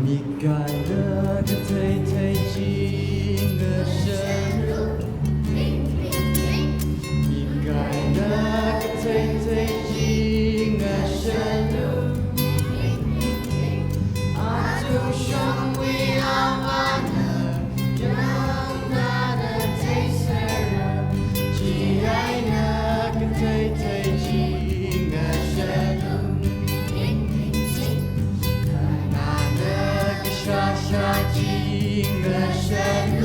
你该那个推推进的深入，你该那个推推进的深入，啊，就像we are one，让它的最深入，只爱那个推推进的深入。傻傻进的深入，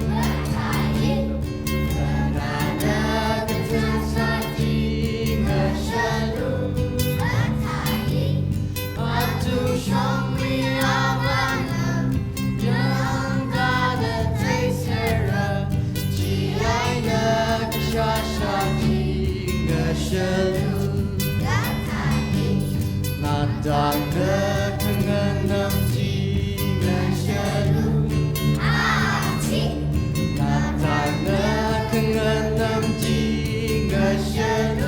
看那个傻傻进的深入，把主兄弟老板了，让他的最深热，只爱那个傻傻进的深入，那当的可能深入，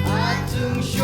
啊，中兄